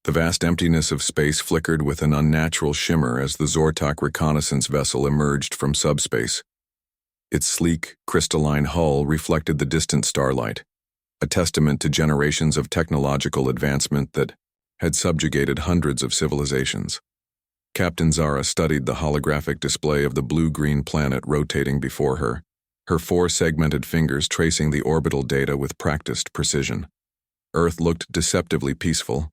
The vast emptiness of space flickered with an unnatural shimmer as the Zortok reconnaissance vessel emerged from subspace. Its sleek, crystalline hull reflected the distant starlight, a testament to generations of technological advancement that had subjugated hundreds of civilizations. Captain Zara studied the holographic display of the blue-green planet rotating before her, her four-segmented fingers tracing the orbital data with practiced precision. Earth looked deceptively peaceful.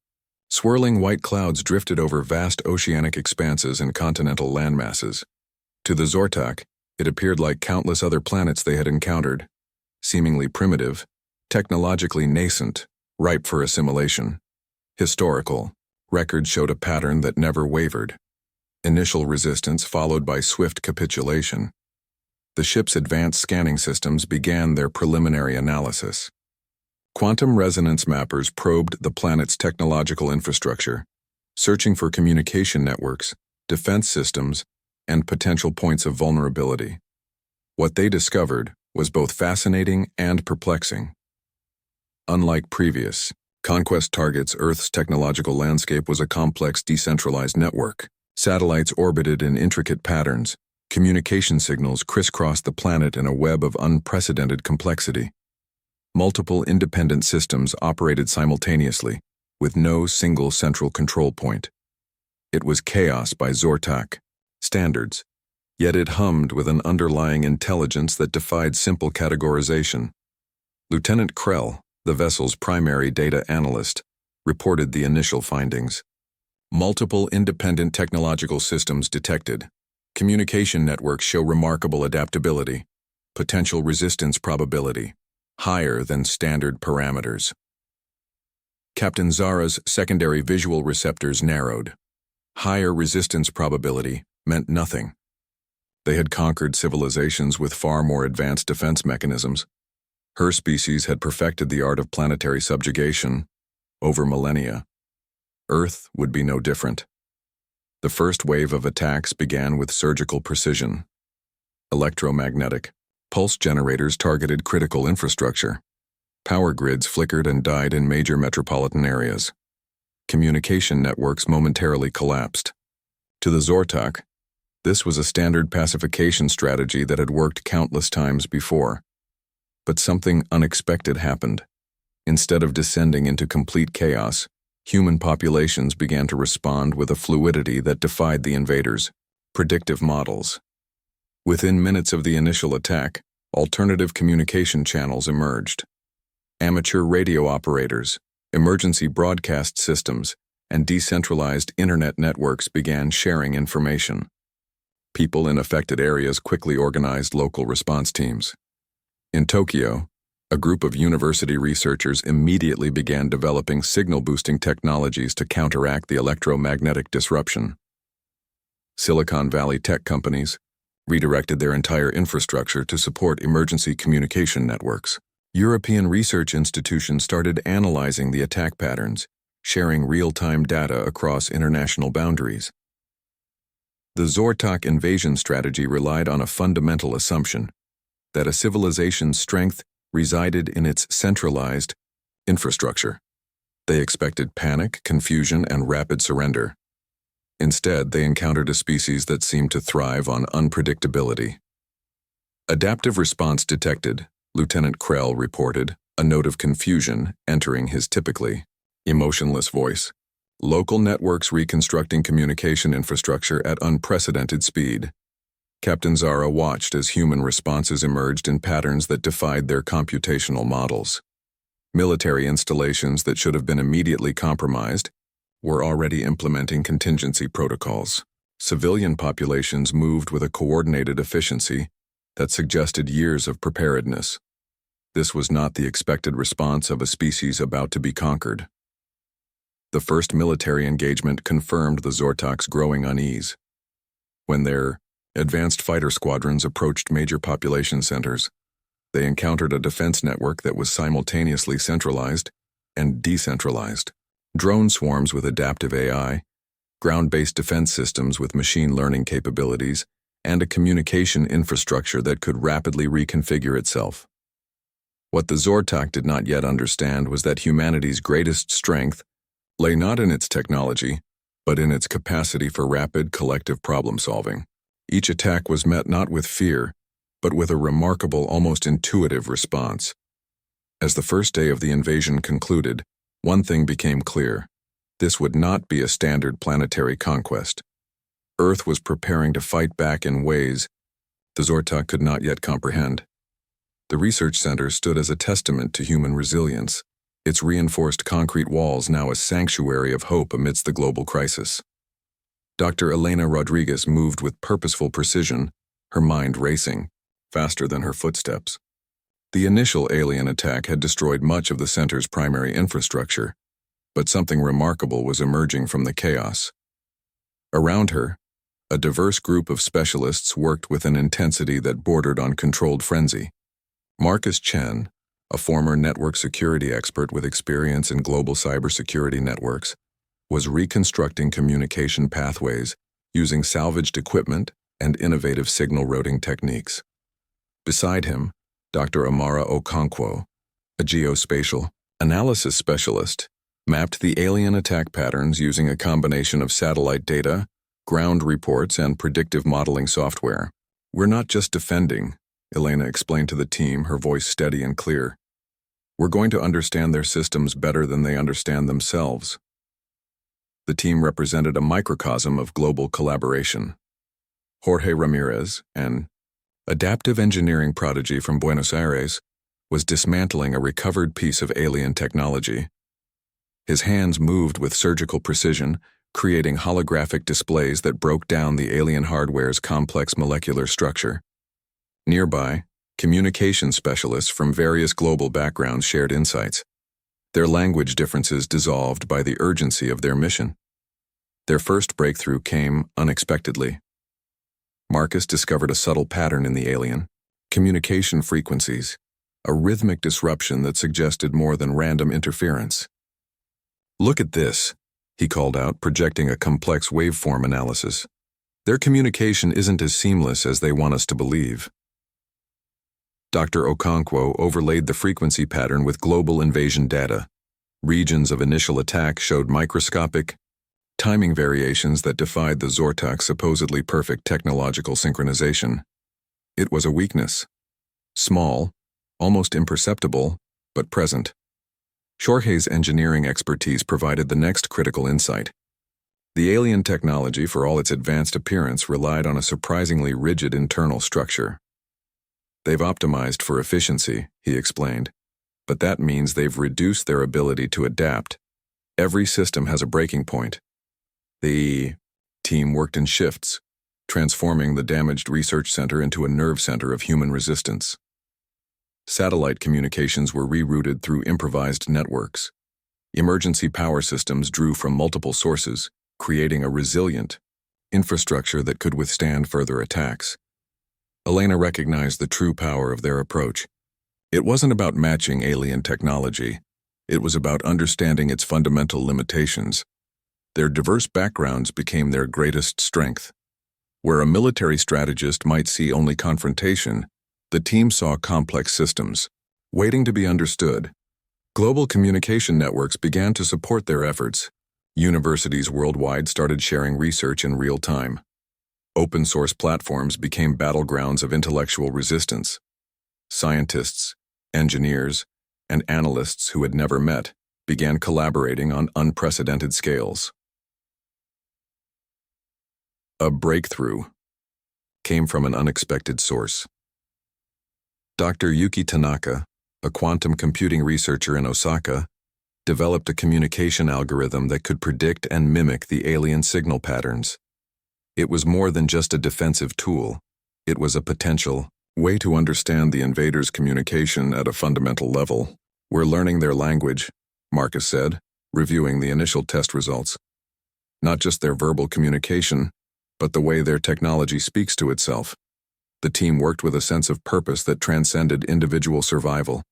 Swirling white clouds drifted over vast oceanic expanses and continental landmasses. To the Zortok, it appeared like countless other planets they had encountered, seemingly primitive, technologically nascent, ripe for assimilation. Historical. Records showed a pattern that never wavered. Initial resistance followed by swift capitulation. The ship's advanced scanning systems began their preliminary analysis. Quantum resonance mappers probed the planet's technological infrastructure, searching for communication networks, defense systems, and potential points of vulnerability. What they discovered was both fascinating and perplexing. Unlike previous conquest targets, Earth's technological landscape was a complex, decentralized network. Satellites orbited in intricate patterns. Communication signals crisscrossed the planet in a web of unprecedented complexity. Multiple independent systems operated simultaneously, with no single central control point. It was chaos by Zortok standards, yet it hummed with an underlying intelligence that defied simple categorization. Lieutenant Krell, the vessel's primary data analyst, reported the initial findings. Multiple independent technological systems detected. Communication networks show remarkable adaptability. Potential resistance probability higher than standard parameters. Captain Zara's secondary visual receptors narrowed. Higher resistance probability meant nothing. They had conquered civilizations with far more advanced defense mechanisms. Her species had perfected the art of planetary subjugation over millennia. Earth would be no different. The first wave of attacks began with surgical precision. Electromagnetic pulse generators targeted critical infrastructure. Power grids flickered and died in major metropolitan areas. Communication networks momentarily collapsed. To the Zortok, this was a standard pacification strategy that had worked countless times before. But something unexpected happened. Instead of descending into complete chaos, human populations began to respond with a fluidity that defied the invaders' predictive models. Within minutes of the initial attack, alternative communication channels emerged. Amateur radio operators, emergency broadcast systems, and decentralized internet networks began sharing information. People in affected areas quickly organized local response teams. In Tokyo, a group of university researchers immediately began developing signal-boosting technologies to counteract the electromagnetic disruption. Silicon Valley tech companies redirected their entire infrastructure to support emergency communication networks. European research institutions started analyzing the attack patterns, sharing real-time data across international boundaries. The Zortok invasion strategy relied on a fundamental assumption that a civilization's strength resided in its centralized infrastructure. They expected panic, confusion, and rapid surrender. Instead, they encountered a species that seemed to thrive on unpredictability. Adaptive response detected, Lieutenant Krell reported, a note of confusion entering his typically emotionless voice. Local networks reconstructing communication infrastructure at unprecedented speed. Captain Zara watched as human responses emerged in patterns that defied their computational models. Military installations that should have been immediately compromised were already implementing contingency protocols. Civilian populations moved with a coordinated efficiency that suggested years of preparedness. This was not the expected response of a species about to be conquered. The first military engagement confirmed the Zortok's growing unease. When their advanced fighter squadrons approached major population centers, they encountered a defense network that was simultaneously centralized and decentralized. Drone swarms with adaptive AI, ground-based defense systems with machine learning capabilities, and a communication infrastructure that could rapidly reconfigure itself. What the Zortok did not yet understand was that humanity's greatest strength lay not in its technology, but in its capacity for rapid collective problem-solving. Each attack was met not with fear, but with a remarkable, almost intuitive response. As the first day of the invasion concluded, one thing became clear. This would not be a standard planetary conquest. Earth was preparing to fight back in ways the Zortok could not yet comprehend. The research center stood as a testament to human resilience, its reinforced concrete walls now a sanctuary of hope amidst the global crisis. Dr. Elena Rodriguez moved with purposeful precision, her mind racing, faster than her footsteps. The initial alien attack had destroyed much of the center's primary infrastructure, but something remarkable was emerging from the chaos. Around her, a diverse group of specialists worked with an intensity that bordered on controlled frenzy. Marcus Chen, a former network security expert with experience in global cybersecurity networks, was reconstructing communication pathways using salvaged equipment and innovative signal routing techniques. Beside him, Dr. Amara Okonkwo, a geospatial analysis specialist, mapped the alien attack patterns using a combination of satellite data, ground reports, and predictive modeling software. "We're not just defending," Elena explained to the team, her voice steady and clear. "We're going to understand their systems better than they understand themselves." The team represented a microcosm of global collaboration. Jorge Ramirez, an adaptive engineering prodigy from Buenos Aires, was dismantling a recovered piece of alien technology. His hands moved with surgical precision, creating holographic displays that broke down the alien hardware's complex molecular structure. Nearby, communication specialists from various global backgrounds shared insights, their language differences dissolved by the urgency of their mission. Their first breakthrough came unexpectedly. Marcus discovered a subtle pattern in the alien communication frequencies, a rhythmic disruption that suggested more than random interference. "Look at this," he called out, projecting a complex waveform analysis. "Their communication isn't as seamless as they want us to believe." Dr. Okonkwo overlaid the frequency pattern with global invasion data. Regions of initial attack showed microscopic timing variations that defied the Zortok's supposedly perfect technological synchronization. It was a weakness. Small, almost imperceptible, but present. Jorge's engineering expertise provided the next critical insight. The alien technology, for all its advanced appearance, relied on a surprisingly rigid internal structure. "They've optimized for efficiency," he explained, "but that means they've reduced their ability to adapt. Every system has a breaking point." The team worked in shifts, transforming the damaged research center into a nerve center of human resistance. Satellite communications were rerouted through improvised networks. Emergency power systems drew from multiple sources, creating a resilient infrastructure that could withstand further attacks. Elena recognized the true power of their approach. It wasn't about matching alien technology. It was about understanding its fundamental limitations. Their diverse backgrounds became their greatest strength. Where a military strategist might see only confrontation, the team saw complex systems, waiting to be understood. Global communication networks began to support their efforts. Universities worldwide started sharing research in real time. Open-source platforms became battlegrounds of intellectual resistance. Scientists, engineers, and analysts who had never met began collaborating on unprecedented scales. A breakthrough came from an unexpected source. Dr. Yuki Tanaka, a quantum computing researcher in Osaka, developed a communication algorithm that could predict and mimic the alien signal patterns. It was more than just a defensive tool. It was a potential way to understand the invaders' communication at a fundamental level. "We're learning their language," Marcus said, reviewing the initial test results. "Not just their verbal communication, but the way their technology speaks to itself." The team worked with a sense of purpose that transcended individual survival.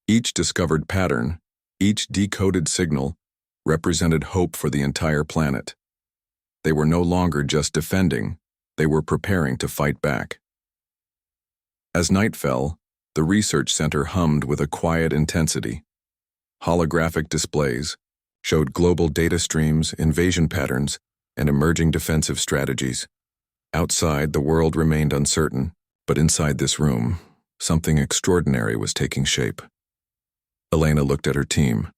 Each discovered pattern, each decoded signal, represented hope for the entire planet. They were no longer just defending, they were preparing to fight back. As night fell, the research center hummed with a quiet intensity. Holographic displays, showed global data streams, invasion patterns, and emerging defensive strategies. Outside, the world remained uncertain, but inside this room, something extraordinary was taking shape. Elena looked at her team,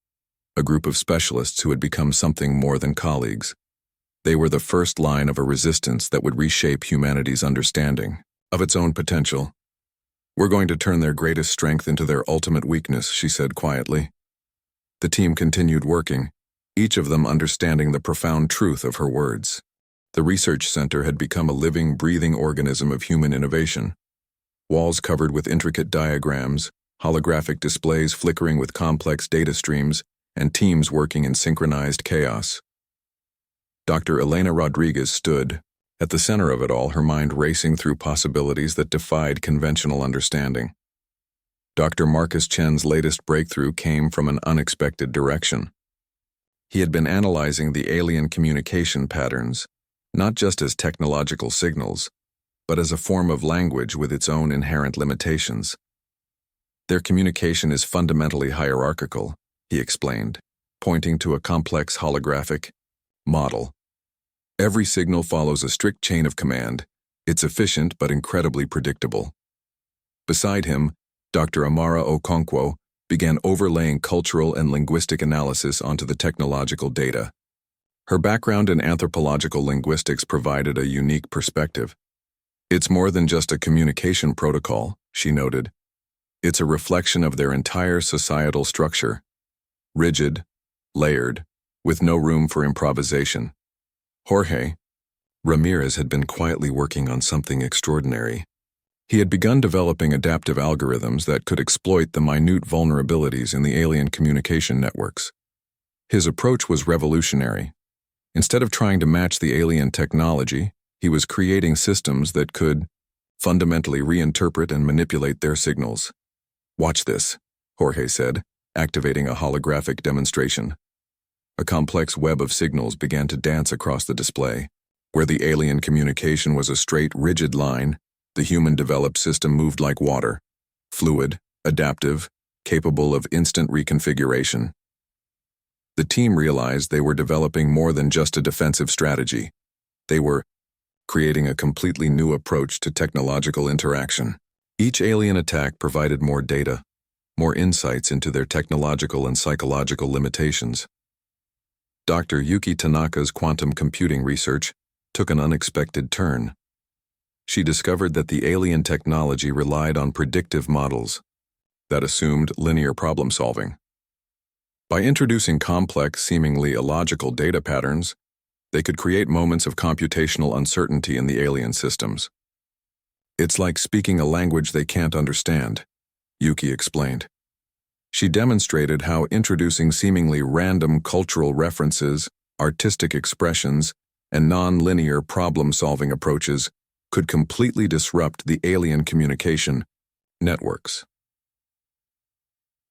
a group of specialists who had become something more than colleagues. They were the first line of a resistance that would reshape humanity's understanding of its own potential. "We're going to turn their greatest strength into their ultimate weakness," she said quietly. The team continued working, each of them understanding the profound truth of her words. The research center had become a living, breathing organism of human innovation. Walls covered with intricate diagrams, holographic displays flickering with complex data streams, and teams working in synchronized chaos. Dr. Elena Rodriguez stood, at the center of it all, her mind racing through possibilities that defied conventional understanding. Dr. Marcus Chen's latest breakthrough came from an unexpected direction. He had been analyzing the alien communication patterns, not just as technological signals, but as a form of language with its own inherent limitations. "Their communication is fundamentally hierarchical," he explained, pointing to a complex holographic model. "Every signal follows a strict chain of command. It's efficient but incredibly predictable." Beside him, Dr. Amara Okonkwo began overlaying cultural and linguistic analysis onto the technological data. Her background in anthropological linguistics provided a unique perspective. "It's more than just a communication protocol," she noted. "It's a reflection of their entire societal structure. Rigid, layered, with no room for improvisation." Jorge Ramirez had been quietly working on something extraordinary. He had begun developing adaptive algorithms that could exploit the minute vulnerabilities in the alien communication networks. His approach was revolutionary. Instead of trying to match the alien technology, he was creating systems that could fundamentally reinterpret and manipulate their signals. "Watch this," Jorge said, activating a holographic demonstration. A complex web of signals began to dance across the display. Where the alien communication was a straight, rigid line, the human-developed system moved like water, fluid, adaptive, capable of instant reconfiguration. The team realized they were developing more than just a defensive strategy. They were creating a completely new approach to technological interaction. Each alien attack provided more data, more insights into their technological and psychological limitations. Dr. Yuki Tanaka's quantum computing research took an unexpected turn. She discovered that the alien technology relied on predictive models that assumed linear problem-solving. By introducing complex, seemingly illogical data patterns, they could create moments of computational uncertainty in the alien systems. "It's like speaking a language they can't understand," Yuki explained. She demonstrated how introducing seemingly random cultural references, artistic expressions, and non-linear problem-solving approaches could completely disrupt the alien communication networks.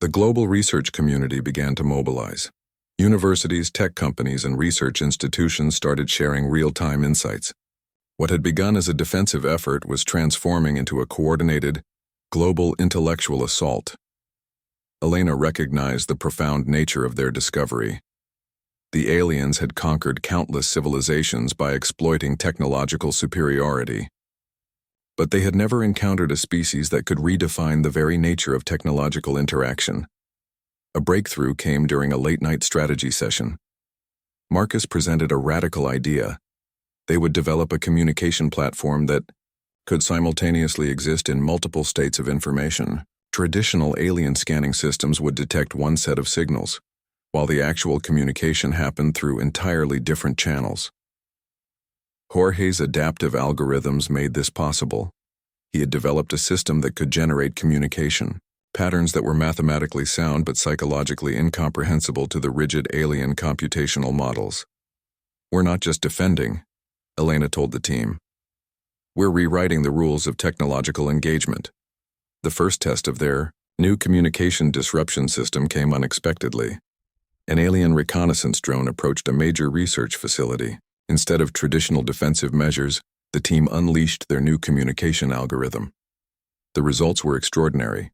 The global research community began to mobilize. Universities, tech companies, and research institutions started sharing real-time insights. What had begun as a defensive effort was transforming into a coordinated, global intellectual assault. Elena recognized the profound nature of their discovery. The aliens had conquered countless civilizations by exploiting technological superiority. But they had never encountered a species that could redefine the very nature of technological interaction. A breakthrough came during a late-night strategy session. Marcus presented a radical idea. They would develop a communication platform that could simultaneously exist in multiple states of information. Traditional alien scanning systems would detect one set of signals, while the actual communication happened through entirely different channels. Jorge's adaptive algorithms made this possible. He had developed a system that could generate communication patterns that were mathematically sound but psychologically incomprehensible to the rigid alien computational models. "We're not just defending," Elena told the team. "We're rewriting the rules of technological engagement." The first test of their new communication disruption system came unexpectedly. An alien reconnaissance drone approached a major research facility. Instead of traditional defensive measures, the team unleashed their new communication algorithm. The results were extraordinary.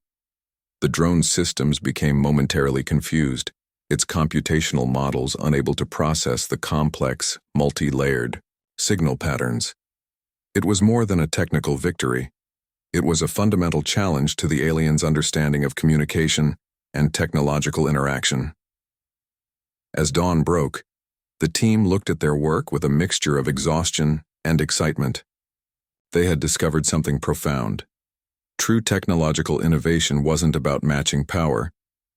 The drone's systems became momentarily confused, its computational models unable to process the complex, multi-layered signal patterns. It was more than a technical victory. It was a fundamental challenge to the aliens' understanding of communication and technological interaction. As dawn broke, the team looked at their work with a mixture of exhaustion and excitement. They had discovered something profound. True technological innovation wasn't about matching power,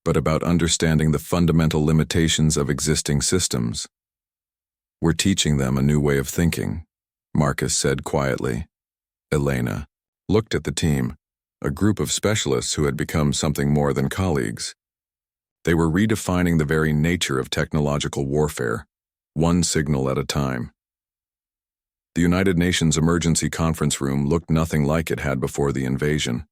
but about understanding the fundamental limitations of existing systems. "We're teaching them a new way of thinking," Marcus said quietly. Elena looked at the team, a group of specialists who had become something more than colleagues. They were redefining the very nature of technological warfare, one signal at a time. The United Nations Emergency Conference Room looked nothing like it had before the invasion.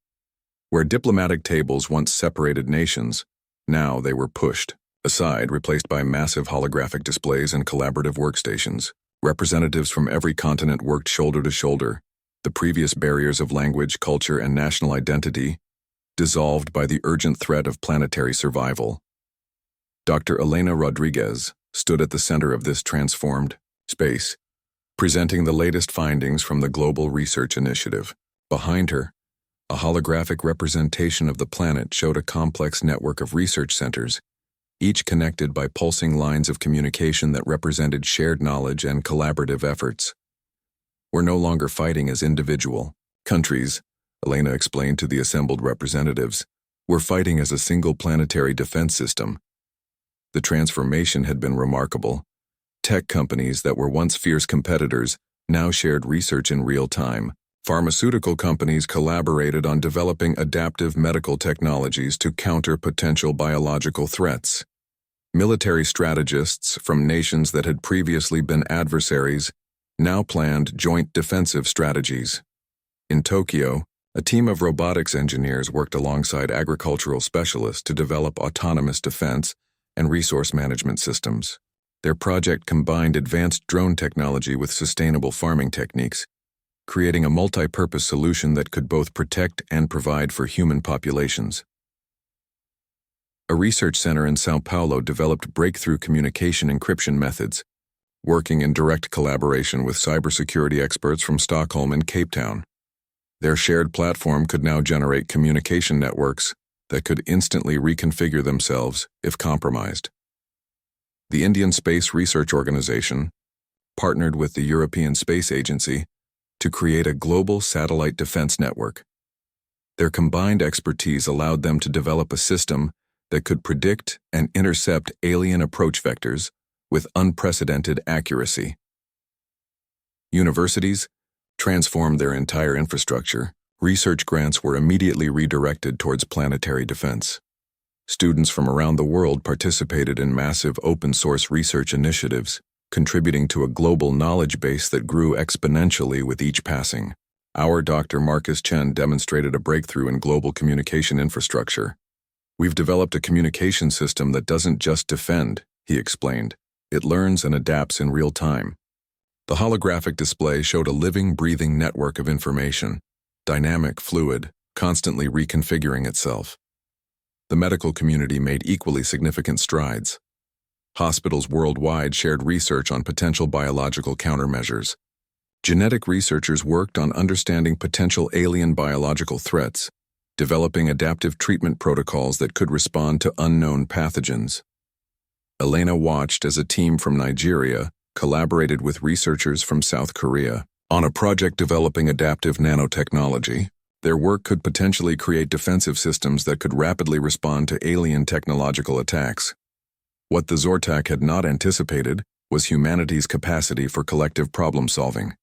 Where diplomatic tables once separated nations, now they were pushed aside, replaced by massive holographic displays and collaborative workstations. Representatives from every continent worked shoulder to shoulder, the previous barriers of language, culture, and national identity dissolved by the urgent threat of planetary survival. Dr. Elena Rodriguez stood at the center of this transformed space, presenting the latest findings from the Global Research Initiative. Behind her, a holographic representation of the planet showed a complex network of research centers, each connected by pulsing lines of communication that represented shared knowledge and collaborative efforts. "We're no longer fighting as individual countries," Elena explained to the assembled representatives. "We're fighting as a single planetary defense system." The transformation had been remarkable. Tech companies that were once fierce competitors now shared research in real time. Pharmaceutical companies collaborated on developing adaptive medical technologies to counter potential biological threats. Military strategists from nations that had previously been adversaries now planned joint defensive strategies. In Tokyo, a team of robotics engineers worked alongside agricultural specialists to develop autonomous defense and resource management systems. Their project combined advanced drone technology with sustainable farming techniques, creating a multi-purpose solution that could both protect and provide for human populations. A research center in São Paulo developed breakthrough communication encryption methods, working in direct collaboration with cybersecurity experts from Stockholm and Cape Town. Their shared platform could now generate communication networks that could instantly reconfigure themselves if compromised. The Indian Space Research Organization partnered with the European Space Agency to create a global satellite defense network. Their combined expertise allowed them to develop a system that could predict and intercept alien approach vectors with unprecedented accuracy. Universities transformed their entire infrastructure. Research grants were immediately redirected towards planetary defense. Students from around the world participated in massive open-source research initiatives, contributing to a global knowledge base that grew exponentially with each passing. Our Dr. Marcus Chen demonstrated a breakthrough in global communication infrastructure. "We've developed a communication system that doesn't just defend," he explained. "It learns and adapts in real time." The holographic display showed a living, breathing network of information, dynamic, fluid, constantly reconfiguring itself. The medical community made equally significant strides. Hospitals worldwide shared research on potential biological countermeasures. Genetic researchers worked on understanding potential alien biological threats, developing adaptive treatment protocols that could respond to unknown pathogens. Elena watched as a team from Nigeria collaborated with researchers from South Korea on a project developing adaptive nanotechnology. Their work could potentially create defensive systems that could rapidly respond to alien technological attacks. What the Zortak had not anticipated was humanity's capacity for collective problem-solving.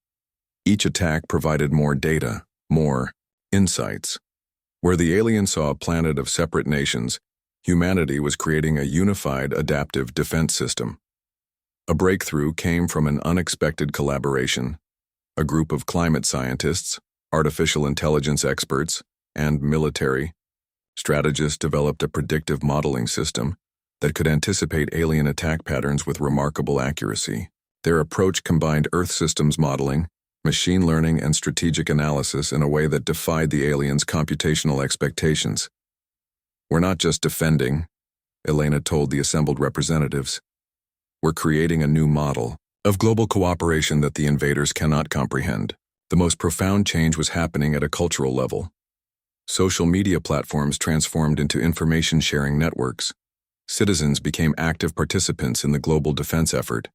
Each attack provided more data, more insights. Where the aliens saw a planet of separate nations, humanity was creating a unified adaptive defense system. A breakthrough came from an unexpected collaboration. A group of climate scientists, artificial intelligence experts, and military strategists developed a predictive modeling system that could anticipate alien attack patterns with remarkable accuracy. Their approach combined Earth systems modeling, machine learning, and strategic analysis in a way that defied the aliens' computational expectations. "We're not just defending," Elena told the assembled representatives. We're creating a new model of global cooperation that the invaders cannot comprehend. The most profound change was happening at a cultural level. Social media platforms transformed into information-sharing networks. Citizens became active participants in the global defense effort.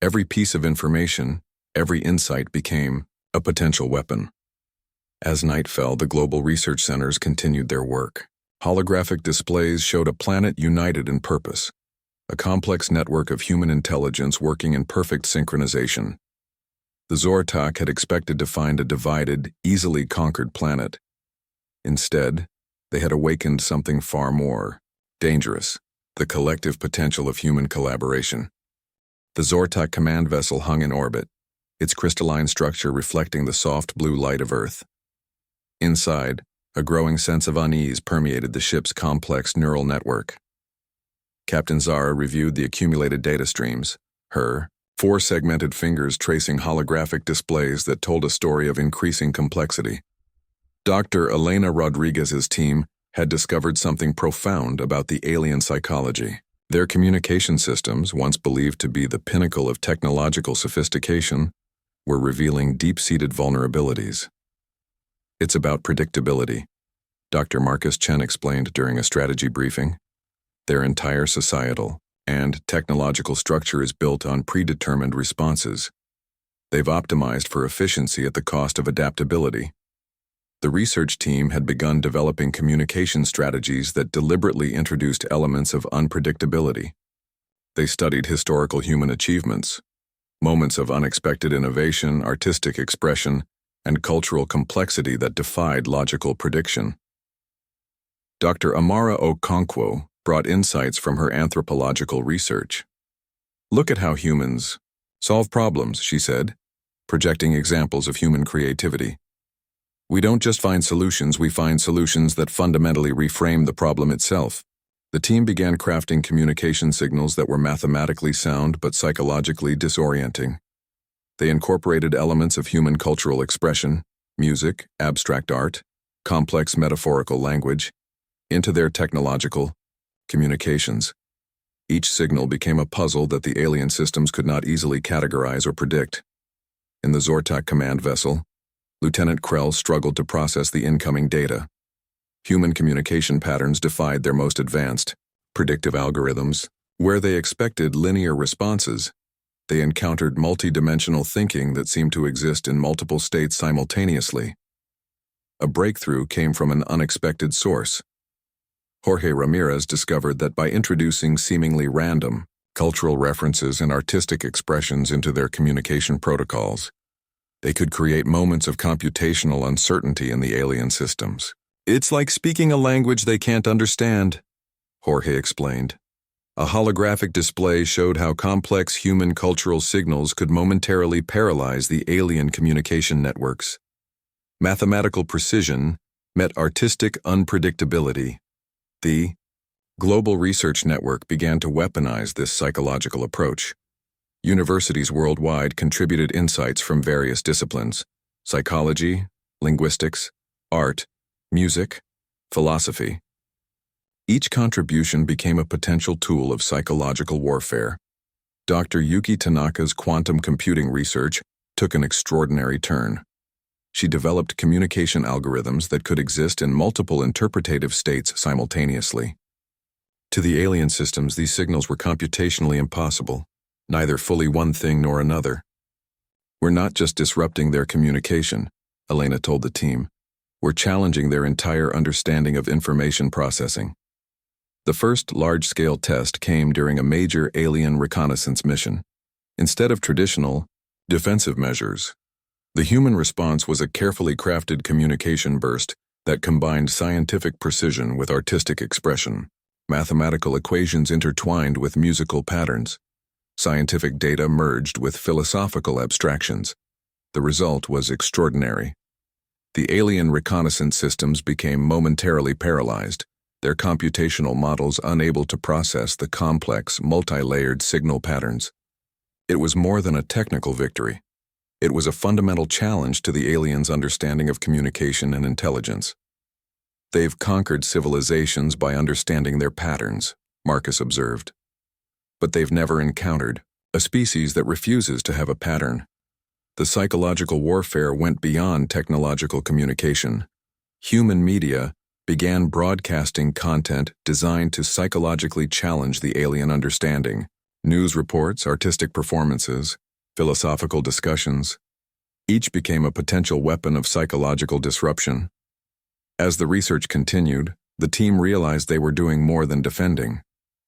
Every piece of information, every insight became a potential weapon. As night fell, the global research centers continued their work. Holographic displays showed a planet united in purpose, a complex network of human intelligence working in perfect synchronization. The Zortok had expected to find a divided, easily conquered planet. Instead, they had awakened something far more dangerous, the collective potential of human collaboration. The Zortok command vessel hung in orbit, its crystalline structure reflecting the soft blue light of Earth. Inside, a growing sense of unease permeated the ship's complex neural network. Captain Zara reviewed the accumulated data streams, her four-segmented fingers tracing holographic displays that told a story of increasing complexity. Dr. Elena Rodriguez's team had discovered something profound about the alien psychology. Their communication systems, once believed to be the pinnacle of technological sophistication, were revealing deep-seated vulnerabilities. It's about predictability, Dr. Marcus Chen explained during a strategy briefing. Their entire societal and technological structure is built on predetermined responses. They've optimized for efficiency at the cost of adaptability. The research team had begun developing communication strategies that deliberately introduced elements of unpredictability. They studied historical human achievements, moments of unexpected innovation, artistic expression, and cultural complexity that defied logical prediction. Dr. Amara Okonkwo brought insights from her anthropological research. Look at how humans solve problems, she said, projecting examples of human creativity. We don't just find solutions, we find solutions that fundamentally reframe the problem itself. The team began crafting communication signals that were mathematically sound but psychologically disorienting. They incorporated elements of human cultural expression, music, abstract art, complex metaphorical language, into their technological communications. Each signal became a puzzle that the alien systems could not easily categorize or predict. In the Zortok command vessel, Lieutenant Krell struggled to process the incoming data. Human communication patterns defied their most advanced, predictive algorithms. Where they expected linear responses, they encountered multi-dimensional thinking that seemed to exist in multiple states simultaneously. A breakthrough came from an unexpected source. Jorge Ramirez discovered that by introducing seemingly random cultural references and artistic expressions into their communication protocols, they could create moments of computational uncertainty in the alien systems. It's like speaking a language they can't understand, Jorge explained. A holographic display showed how complex human cultural signals could momentarily paralyze the alien communication networks. Mathematical precision met artistic unpredictability. The Global Research Network began to weaponize this psychological approach. Universities worldwide contributed insights from various disciplines: psychology, linguistics, art, music, philosophy. Each contribution became a potential tool of psychological warfare. Dr. Yuki Tanaka's quantum computing research took an extraordinary turn. She developed communication algorithms that could exist in multiple interpretative states simultaneously. To the alien systems, these signals were computationally impossible, neither fully one thing nor another. We're not just disrupting their communication, Elena told the team. We're challenging their entire understanding of information processing. The first large-scale test came during a major alien reconnaissance mission. Instead of traditional, defensive measures, the human response was a carefully crafted communication burst that combined scientific precision with artistic expression, mathematical equations intertwined with musical patterns, scientific data merged with philosophical abstractions. The result was extraordinary. The alien reconnaissance systems became momentarily paralyzed, their computational models unable to process the complex, multi-layered signal patterns. It was more than a technical victory. It was a fundamental challenge to the aliens' understanding of communication and intelligence. They've conquered civilizations by understanding their patterns, Marcus observed. But they've never encountered a species that refuses to have a pattern. The psychological warfare went beyond technological communication. Human media began broadcasting content designed to psychologically challenge the alien understanding. News reports, artistic performances, philosophical discussions, each became a potential weapon of psychological disruption. As the research continued, the team realized they were doing more than defending.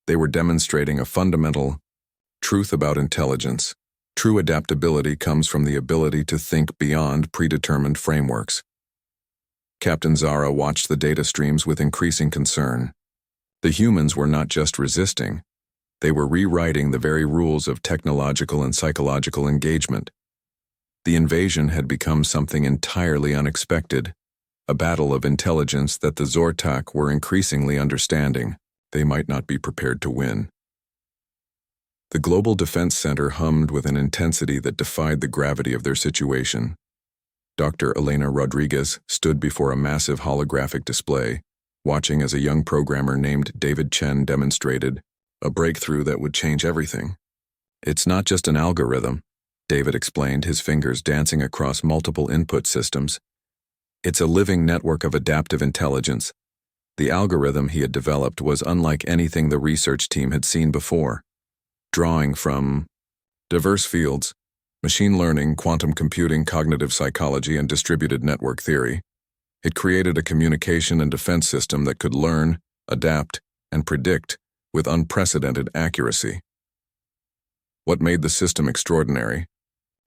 They were demonstrating a fundamental truth about intelligence. True adaptability comes from the ability to think beyond predetermined frameworks. Captain Zara watched the data streams with increasing concern. The humans were not just resisting, they were rewriting the very rules of technological and psychological engagement. The invasion had become something entirely unexpected, a battle of intelligence that the Zortak were increasingly understanding they might not be prepared to win. The Global Defense Center hummed with an intensity that defied the gravity of their situation. Dr. Elena Rodriguez stood before a massive holographic display, watching as a young programmer named David Chen demonstrated a breakthrough that would change everything. "It's not just an algorithm," David explained, his fingers dancing across multiple input systems. "It's a living network of adaptive intelligence." The algorithm he had developed was unlike anything the research team had seen before. Drawing from diverse fields, machine learning, quantum computing, cognitive psychology, and distributed network theory, it created a communication and defense system that could learn, adapt, and predict with unprecedented accuracy. What made the system extraordinary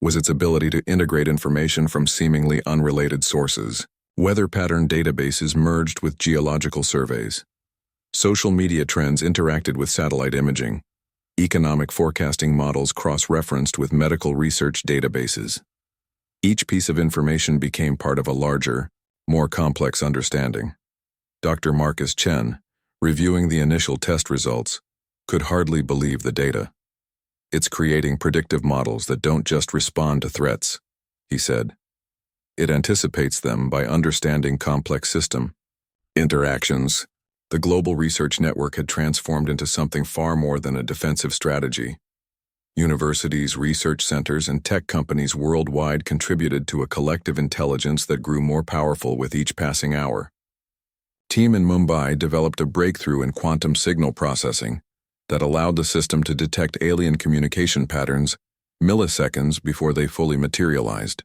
was its ability to integrate information from seemingly unrelated sources. Weather pattern databases merged with geological surveys. Social media trends interacted with satellite imaging. Economic forecasting models cross-referenced with medical research databases. Each piece of information became part of a larger, more complex understanding. Dr. Marcus Chen, reviewing the initial test results, could hardly believe the data. "It's creating predictive models that don't just respond to threats," he said. "It anticipates them by understanding complex system interactions." The global research network had transformed into something far more than a defensive strategy. Universities, research centers, and tech companies worldwide contributed to a collective intelligence that grew more powerful with each passing hour. Team in Mumbai developed a breakthrough in quantum signal processing that allowed the system to detect alien communication patterns milliseconds before they fully materialized.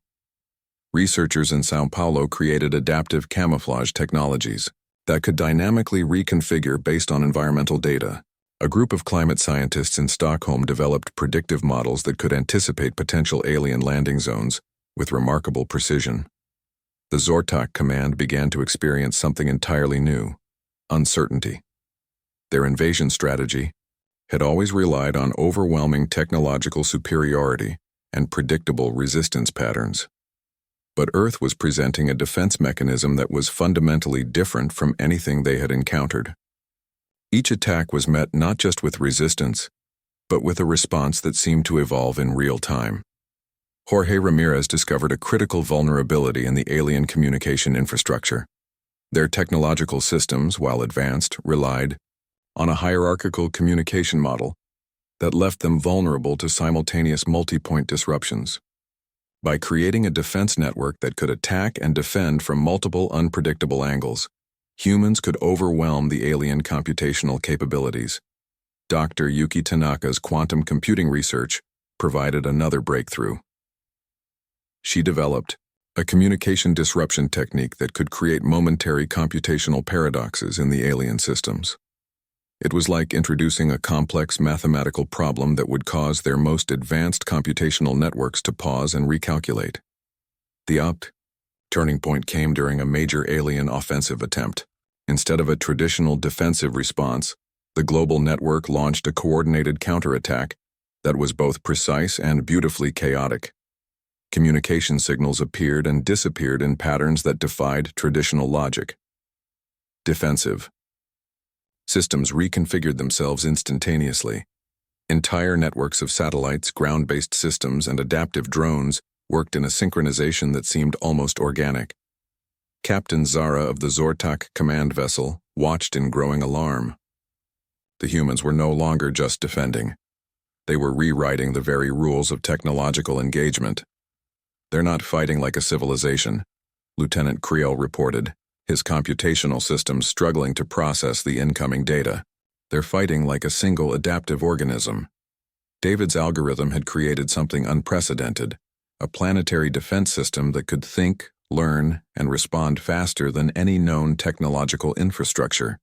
Researchers in Sao Paulo created adaptive camouflage technologies that could dynamically reconfigure based on environmental data. A group of climate scientists in Stockholm developed predictive models that could anticipate potential alien landing zones with remarkable precision. The Zortak command began to experience something entirely new: uncertainty. Their invasion strategy had always relied on overwhelming technological superiority and predictable resistance patterns. But Earth was presenting a defense mechanism that was fundamentally different from anything they had encountered. Each attack was met not just with resistance, but with a response that seemed to evolve in real time. Jorge Ramirez discovered a critical vulnerability in the alien communication infrastructure. Their technological systems, while advanced, relied on a hierarchical communication model that left them vulnerable to simultaneous multi-point disruptions. By creating a defense network that could attack and defend from multiple unpredictable angles, humans could overwhelm the alien computational capabilities. Dr. Yuki Tanaka's quantum computing research provided another breakthrough. She developed a communication disruption technique that could create momentary computational paradoxes in the alien systems. It was like introducing a complex mathematical problem that would cause their most advanced computational networks to pause and recalculate. The turning point came during a major alien offensive attempt. Instead of a traditional defensive response, the global network launched a coordinated counterattack that was both precise and beautifully chaotic. Communication signals appeared and disappeared in patterns that defied traditional logic. Defensive. Systems reconfigured themselves instantaneously. Entire networks of satellites, ground-based systems, and adaptive drones worked in a synchronization that seemed almost organic. Captain Zara of the Zortak command vessel watched in growing alarm. The humans were no longer just defending. They were rewriting the very rules of technological engagement. "They're not fighting like a civilization," Lieutenant Creel reported, his computational systems struggling to process the incoming data. "They're fighting like a single adaptive organism." David's algorithm had created something unprecedented, a planetary defense system that could think, learn, and respond faster than any known technological infrastructure.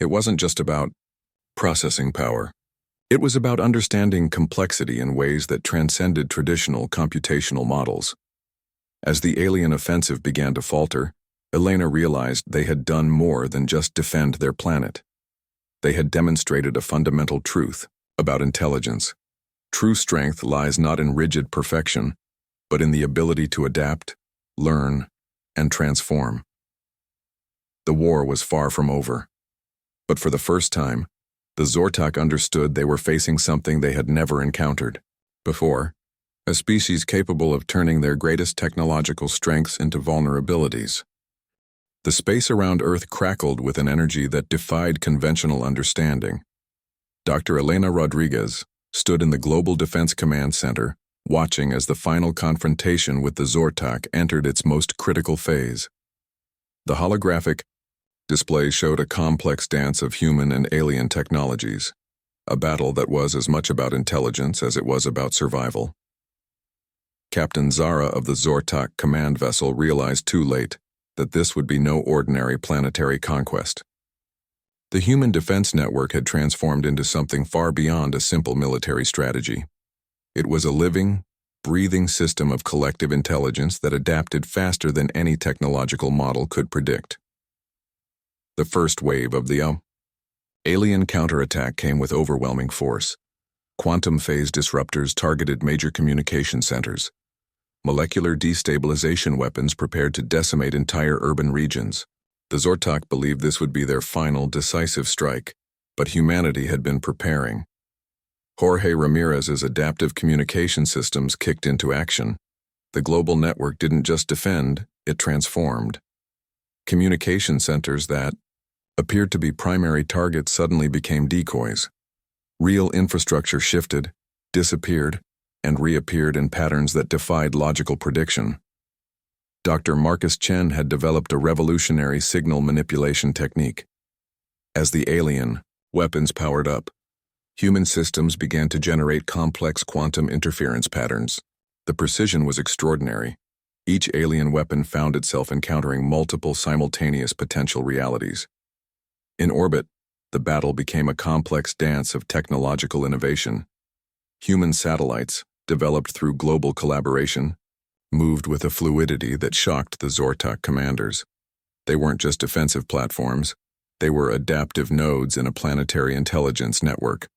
It wasn't just about processing power. It was about understanding complexity in ways that transcended traditional computational models. As the alien offensive began to falter, Elena realized they had done more than just defend their planet. They had demonstrated a fundamental truth about intelligence. True strength lies not in rigid perfection, but in the ability to adapt, learn, and transform. The war was far from over. But for the first time, the Zortak understood they were facing something they had never encountered before, a species capable of turning their greatest technological strengths into vulnerabilities. The space around Earth crackled with an energy that defied conventional understanding. Dr. Elena Rodriguez stood in the Global Defense Command Center, watching as the final confrontation with the Zortak entered its most critical phase. The holographic display showed a complex dance of human and alien technologies, a battle that was as much about intelligence as it was about survival. Captain Zara of the Zortak command vessel realized too late that this would be no ordinary planetary conquest. The human defense network had transformed into something far beyond a simple military strategy. It was a living, breathing system of collective intelligence that adapted faster than any technological model could predict. The first wave of the alien counterattack came with overwhelming force. Quantum phase disruptors targeted major communication centers. Molecular destabilization weapons prepared to decimate entire urban regions. The Zortak believed this would be their final, decisive strike, but humanity had been preparing. Jorge Ramirez's adaptive communication systems kicked into action. The global network didn't just defend, it transformed. Communication centers that appeared to be primary targets suddenly became decoys. Real infrastructure shifted, disappeared, and reappeared in patterns that defied logical prediction. Dr. Marcus Chen had developed a revolutionary signal manipulation technique. As the alien weapons powered up, human systems began to generate complex quantum interference patterns. The precision was extraordinary. Each alien weapon found itself encountering multiple simultaneous potential realities. In orbit, the battle became a complex dance of technological innovation. Human satellites, developed through global collaboration, moved with a fluidity that shocked the Zortak commanders. They weren't just defensive platforms, they were adaptive nodes in a planetary intelligence network.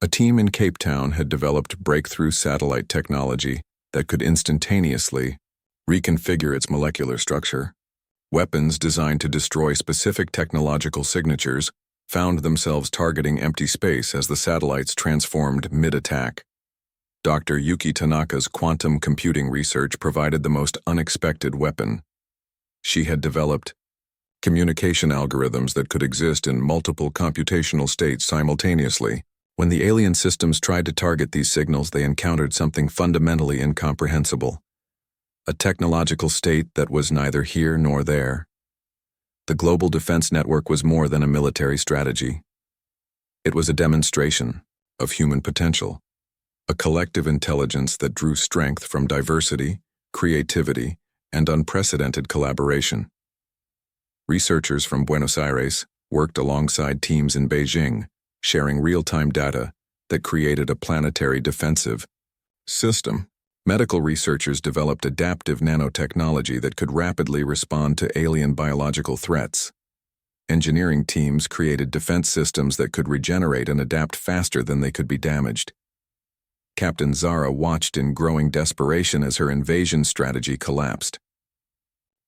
A team in Cape Town had developed breakthrough satellite technology that could instantaneously reconfigure its molecular structure. Weapons designed to destroy specific technological signatures found themselves targeting empty space as the satellites transformed mid-attack. Dr. Yuki Tanaka's quantum computing research provided the most unexpected weapon. She had developed communication algorithms that could exist in multiple computational states simultaneously. When the alien systems tried to target these signals, they encountered something fundamentally incomprehensible. A technological state that was neither here nor there. The global defense network was more than a military strategy. It was a demonstration of human potential, a collective intelligence that drew strength from diversity, creativity, and unprecedented collaboration. Researchers from Buenos Aires worked alongside teams in Beijing, sharing real-time data that created a planetary defensive system. Medical researchers developed adaptive nanotechnology that could rapidly respond to alien biological threats. Engineering teams created defense systems that could regenerate and adapt faster than they could be damaged. Captain Zara watched in growing desperation as her invasion strategy collapsed.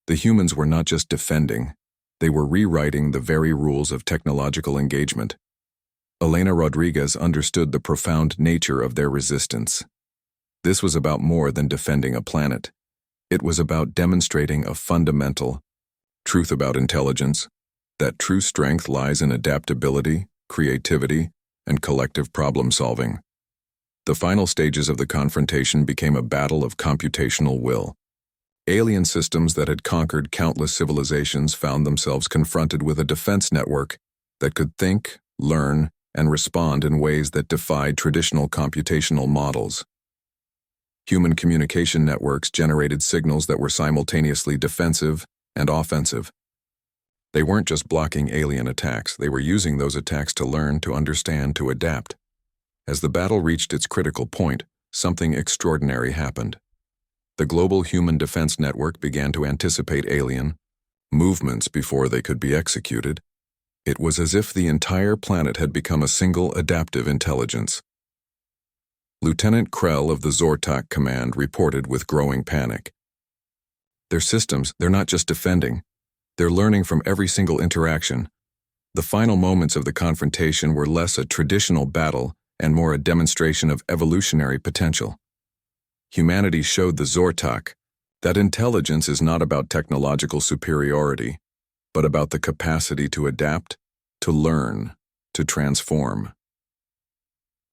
The humans were not just defending, they were rewriting the very rules of technological engagement. Elena Rodriguez understood the profound nature of their resistance. This was about more than defending a planet. It was about demonstrating a fundamental truth about intelligence, that true strength lies in adaptability, creativity, and collective problem-solving. The final stages of the confrontation became a battle of computational will. Alien systems that had conquered countless civilizations found themselves confronted with a defense network that could think, learn, and respond in ways that defied traditional computational models. Human communication networks generated signals that were simultaneously defensive and offensive. They weren't just blocking alien attacks, they were using those attacks to learn, to understand, to adapt. As the battle reached its critical point, something extraordinary happened. The global human defense network began to anticipate alien movements before they could be executed. It was as if the entire planet had become a single adaptive intelligence. Lieutenant Krell of the Zortok Command reported with growing panic. Their systems, they're not just defending. They're learning from every single interaction. The final moments of the confrontation were less a traditional battle and more a demonstration of evolutionary potential. Humanity showed the Zortok that intelligence is not about technological superiority, but about the capacity to adapt, to learn, to transform.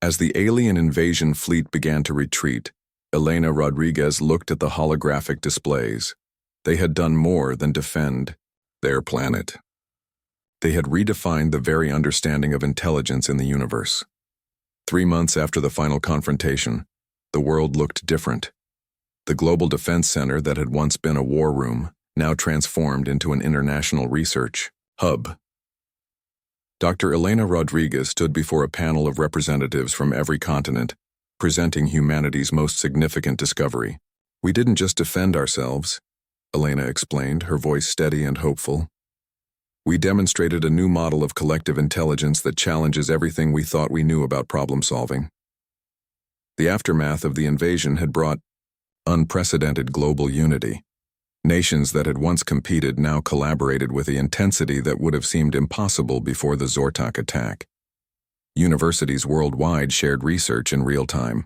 As the alien invasion fleet began to retreat, Elena Rodriguez looked at the holographic displays. They had done more than defend their planet. They had redefined the very understanding of intelligence in the universe. 3 months after the final confrontation, the world looked different. The Global Defense Center that had once been a war room now transformed into an international research hub. Dr. Elena Rodriguez stood before a panel of representatives from every continent, presenting humanity's most significant discovery. We didn't just defend ourselves, Elena explained, her voice steady and hopeful. We demonstrated a new model of collective intelligence that challenges everything we thought we knew about problem solving. The aftermath of the invasion had brought unprecedented global unity. Nations that had once competed now collaborated with the intensity that would have seemed impossible before the Zortok attack. Universities worldwide shared research in real time.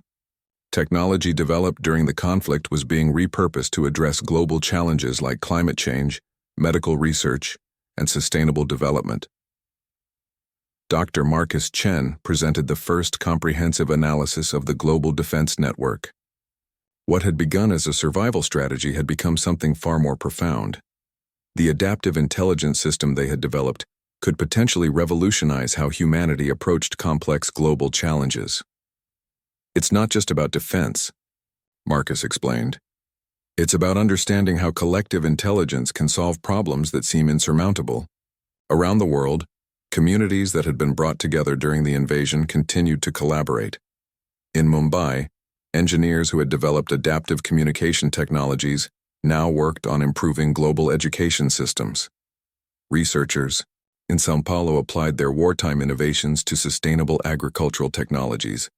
Technology developed during the conflict was being repurposed to address global challenges like climate change, medical research, and sustainable development. Dr. Marcus Chen presented the first comprehensive analysis of the Global Defense Network. What had begun as a survival strategy had become something far more profound. The adaptive intelligence system they had developed could potentially revolutionize how humanity approached complex global challenges. It's not just about defense, Marcus explained. It's about understanding how collective intelligence can solve problems that seem insurmountable. Around the world, communities that had been brought together during the invasion continued to collaborate. In Mumbai, engineers who had developed adaptive communication technologies now worked on improving global education systems. Researchers in São Paulo applied their wartime innovations to sustainable agricultural technologies.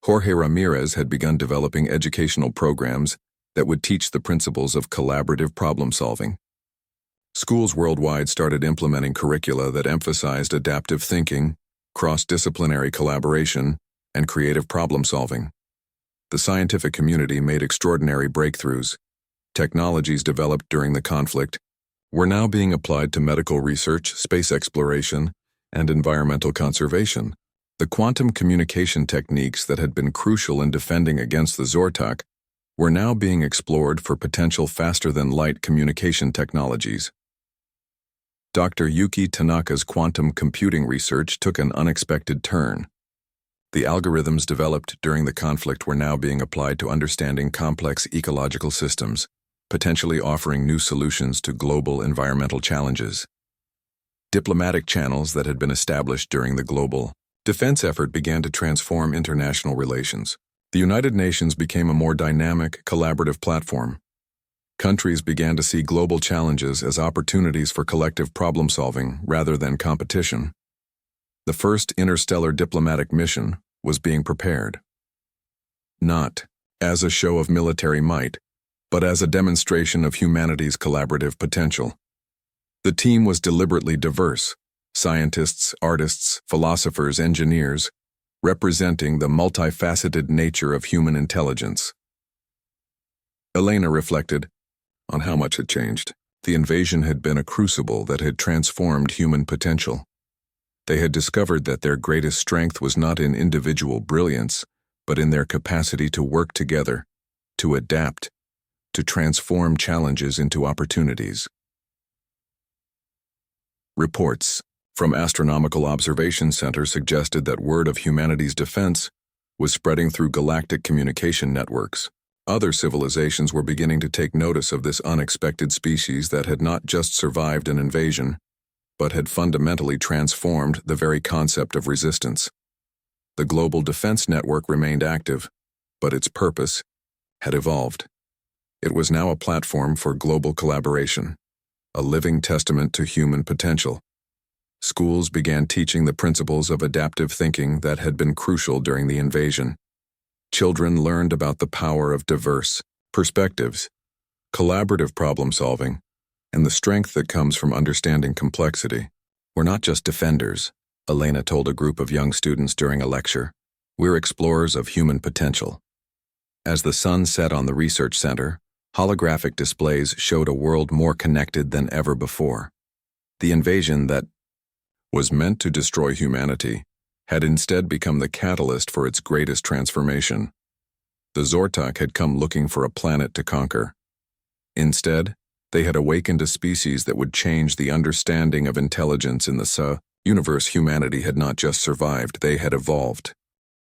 Jorge Ramirez had begun developing educational programs that would teach the principles of collaborative problem-solving. Schools worldwide started implementing curricula that emphasized adaptive thinking, cross-disciplinary collaboration, and creative problem-solving. The scientific community made extraordinary breakthroughs. Technologies developed during the conflict were now being applied to medical research, space exploration, and environmental conservation. The quantum communication techniques that had been crucial in defending against the Zortok were now being explored for potential faster-than-light communication technologies. Dr. Yuki Tanaka's quantum computing research took an unexpected turn. The algorithms developed during the conflict were now being applied to understanding complex ecological systems, potentially offering new solutions to global environmental challenges. Diplomatic channels that had been established during the global defense effort began to transform international relations. The United Nations became a more dynamic, collaborative platform. Countries began to see global challenges as opportunities for collective problem-solving rather than competition. The first interstellar diplomatic mission was being prepared. Not as a show of military might, but as a demonstration of humanity's collaborative potential. The team was deliberately diverse: scientists, artists, philosophers, engineers, representing the multifaceted nature of human intelligence. Elena reflected on how much had changed. The invasion had been a crucible that had transformed human potential. They had discovered that their greatest strength was not in individual brilliance, but in their capacity to work together, to adapt, to transform challenges into opportunities. Reports from Astronomical Observation Center suggested that word of humanity's defense was spreading through galactic communication networks. Other civilizations were beginning to take notice of this unexpected species that had not just survived an invasion, but had fundamentally transformed the very concept of resistance. The global defense network remained active, but its purpose had evolved. It was now a platform for global collaboration, a living testament to human potential. Schools began teaching the principles of adaptive thinking that had been crucial during the invasion. Children learned about the power of diverse perspectives, collaborative problem-solving, and the strength that comes from understanding complexity. We're not just defenders, Elena told a group of young students during a lecture. We're explorers of human potential. As the sun set on the research center, holographic displays showed a world more connected than ever before. The invasion that was meant to destroy humanity had instead become the catalyst for its greatest transformation. The Zortok had come looking for a planet to conquer. Instead, they had awakened a species that would change the understanding of intelligence in the universe. Humanity had not just survived, they had evolved.